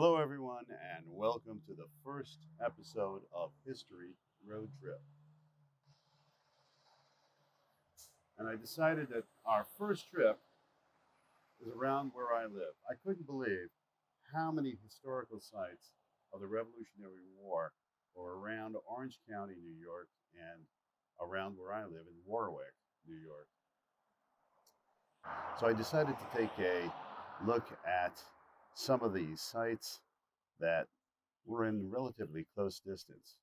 Hello, everyone, and welcome to the first episode of History Road Trip. And I decided that our first trip is around where I live. I couldn't believe how many historical sites of the Revolutionary War are around Orange County, New York, and around where I live in Warwick, New York. So I decided to take a look at some of these sites that were in relatively close distance.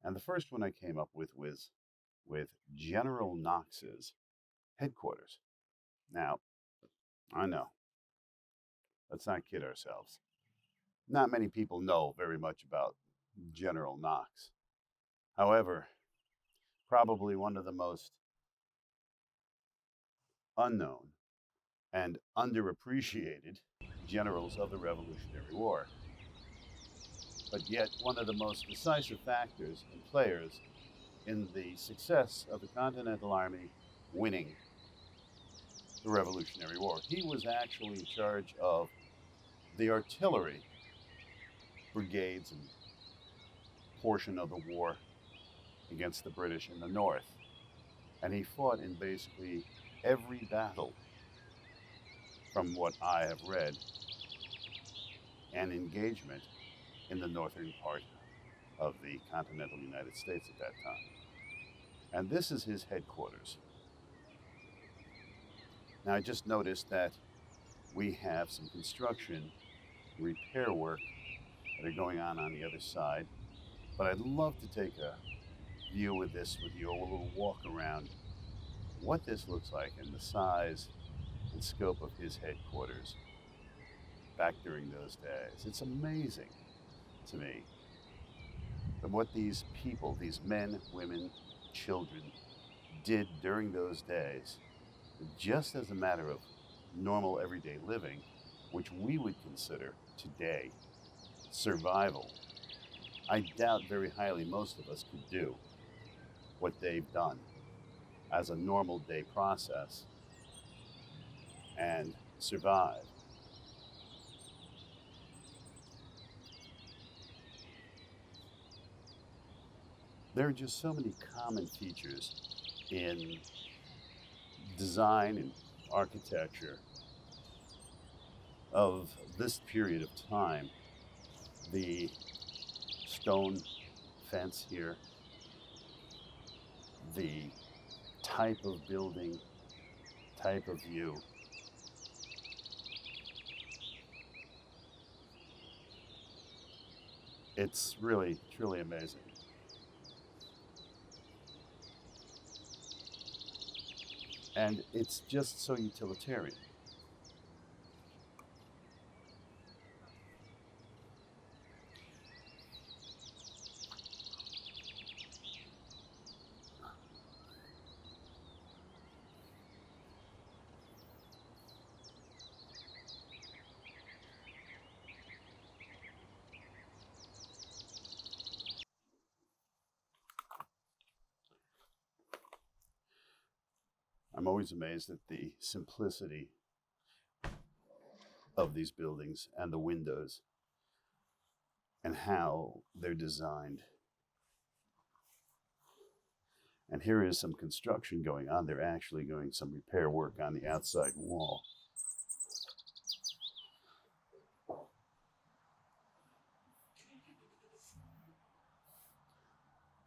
And the first one I came up with was with General Knox's headquarters. Now, I know, let's not kid ourselves. Not many people know very much about General Knox. However, probably one of the most unknown and underappreciated generals of the Revolutionary War, but yet one of the most decisive factors and players in the success of the Continental Army winning the Revolutionary War. He was actually in charge of the artillery brigades and portion of the war against the British in the north. And he fought in basically every battle, from what I have read, and engagement in the northern part of the continental United States at that time. And this is his headquarters. Now, I just noticed that we have some construction repair work that are going on the other side, but I'd love to take a view with this with you, a little walk around what this looks like and the size and scope of his headquarters back during those days. It's amazing to me that what these people, these men, women, children, did during those days, just as a matter of normal everyday living, which we would consider today survival. I doubt very highly most of us could do what they've done as a normal day process and survive. There are just so many common features in design and architecture of this period of time. The stone fence here, the type of building, type of view. It's really, truly amazing. And it's just so utilitarian. I'm always amazed at the simplicity of these buildings and the windows and how they're designed. And here is some construction going on. They're actually doing some repair work on the outside wall.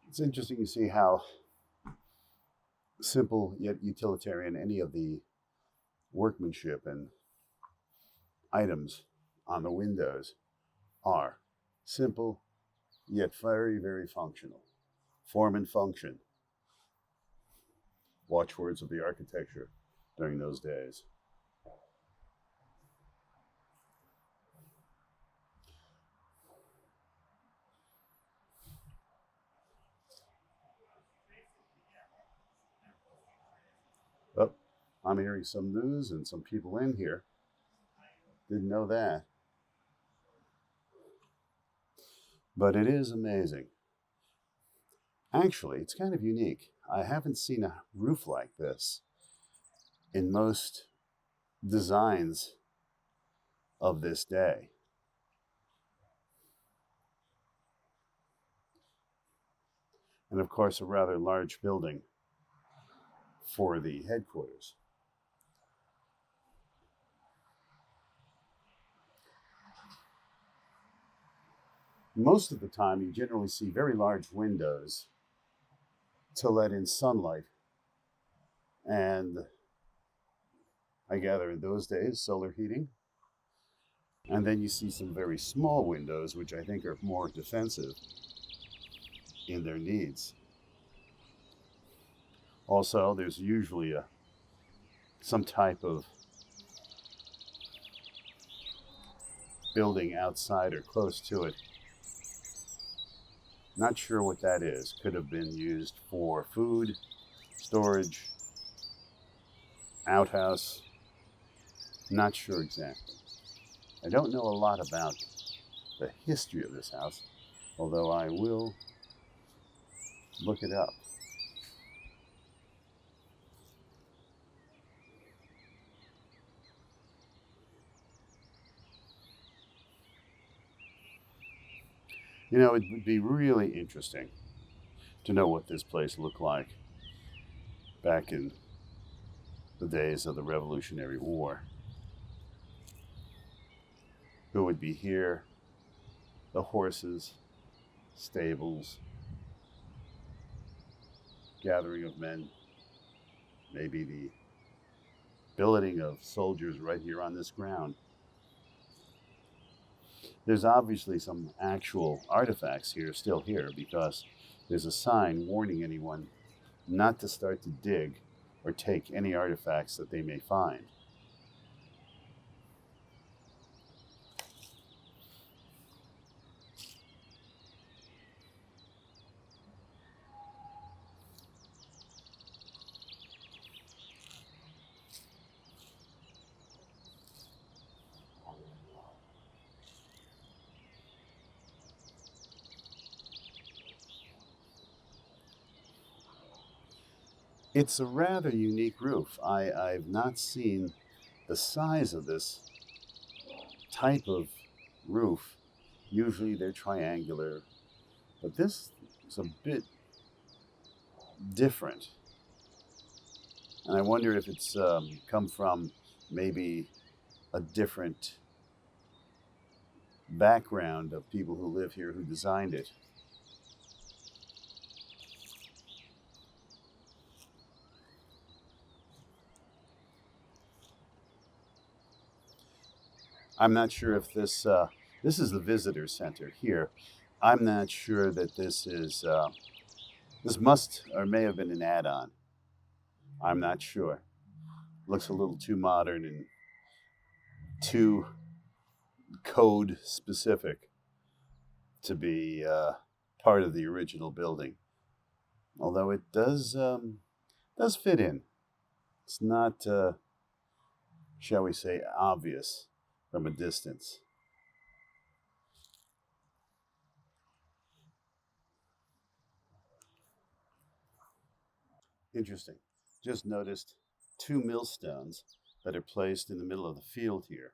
It's interesting to see how simple yet utilitarian any of the workmanship and items on the windows are. Simple yet very, very functional. Form and function, watchwords of the architecture during those days. Oh, I'm hearing some news and some people in here. Didn't know that. But it is amazing. Actually, it's kind of unique. I haven't seen a roof like this in most designs of this day. and of course a rather large building for the headquarters. Most of the time, you generally see very large windows to let in sunlight. And I gather in those days, solar heating. And then you see some very small windows, which I think are more defensive in their needs. Also, there's usually some type of building outside or close to it. Not sure what that is. Could have been used for food, storage, outhouse. Not sure exactly. I don't know a lot about the history of this house, although I will look it up. You know, it would be really interesting to know what this place looked like back in the days of the Revolutionary War. Who would be here? The horses, stables, gathering of men, maybe the billeting of soldiers right here on this ground. There's obviously some actual artifacts here, still here, because there's a sign warning anyone not to start to dig or take any artifacts that they may find. It's a rather unique roof. I've not seen the size of this type of roof. Usually they're triangular, but this is a bit different. And I wonder if it's come from maybe a different background of people who live here who designed it. I'm not sure if this is the visitor center here. I'm not sure that this must or may have been an add-on. I'm not sure. Looks a little too modern and too code specific to be part of the original building. Although it does fit in. It's not, shall we say, obvious from a distance. Interesting. Just noticed 2 millstones that are placed in the middle of the field here.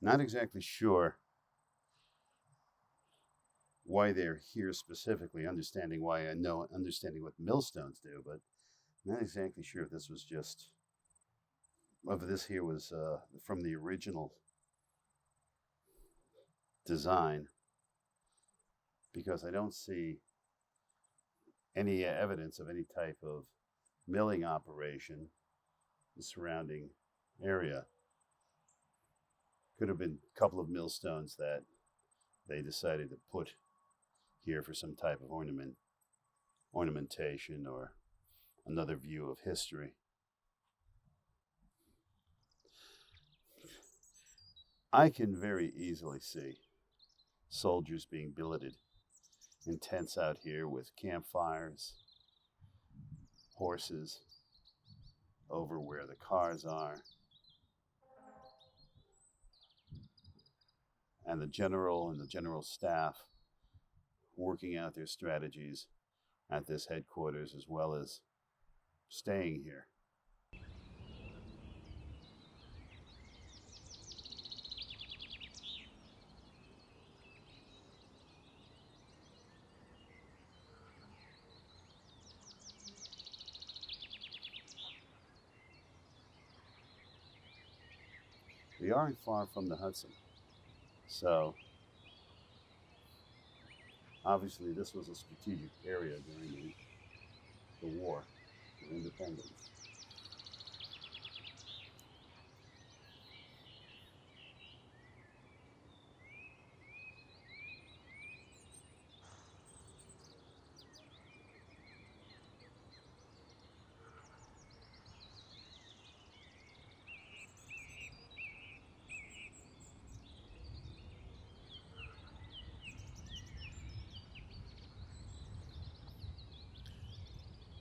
Not exactly sure why they're here specifically, understanding what millstones do, but not exactly sure if this was just, whether this here was from the original design, because I don't see any evidence of any type of milling operation in the surrounding area. Could have been a couple of millstones that they decided to put here for some type of ornamentation or another view of history. I can very easily see soldiers being billeted in tents out here with campfires, horses over where the cars are, and the general staff working out their strategies at this headquarters, as well as staying here. We aren't far from the Hudson, so obviously this was a strategic area during the war for independence.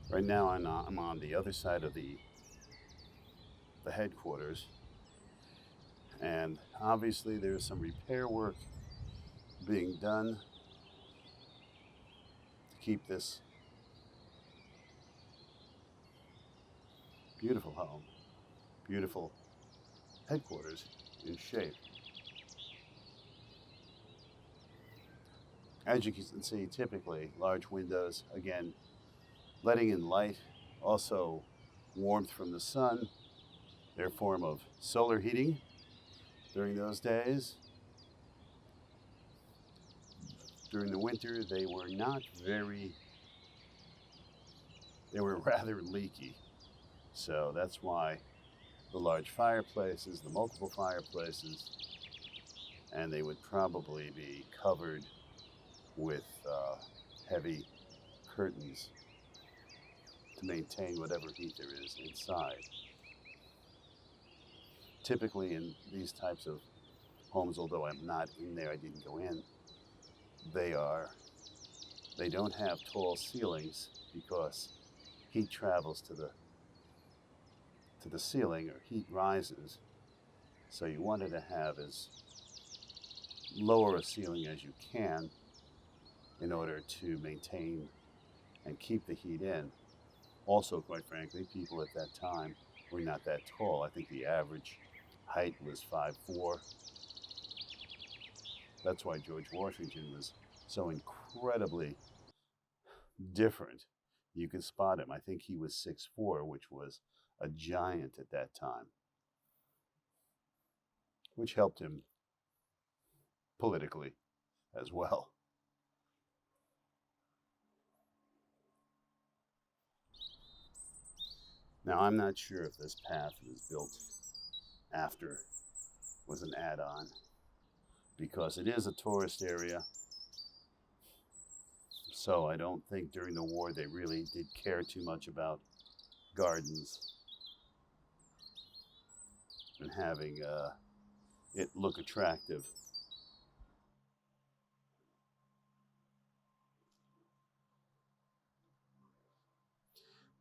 Right now, I'm on the other side of the headquarters, and obviously there's some repair work being done to keep this beautiful home, beautiful headquarters in shape. As you can see, typically large windows, again, letting in light, also warmth from the sun, their form of solar heating during those days. During the winter, they were not very, they were rather leaky. So that's why the large fireplaces, the multiple fireplaces, and they would probably be covered with heavy curtains to maintain whatever heat there is inside. Typically in these types of homes, although I'm not in there, I didn't go in, they don't have tall ceilings because heat travels to the ceiling, or heat rises. So you wanted to have as lower a ceiling as you can in order to maintain and keep the heat in. Also, quite frankly, people at that time were not that tall. I think the average height was 5'4". That's why George Washington was so incredibly different. You could spot him. I think he was 6'4", which was a giant at that time, which helped him politically as well. Now, I'm not sure if this path was built after, was an add-on, because it is a tourist area. So I don't think during the war they really did care too much about gardens and having it look attractive.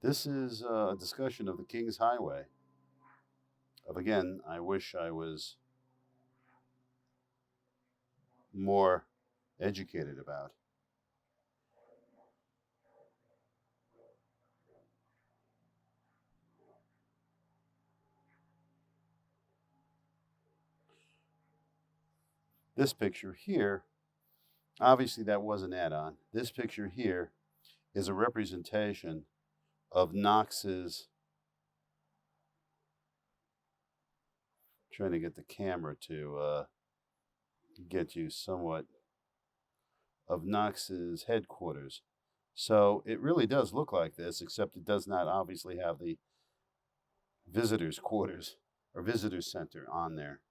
This is a discussion of the King's Highway. Again, I wish I was more educated about. This picture here, obviously that was an add-on. This picture here is a representation of Knox's, trying to get the camera to get you somewhat, of Knox's headquarters. So it really does look like this, except it does not obviously have the visitors' quarters or visitors center on there.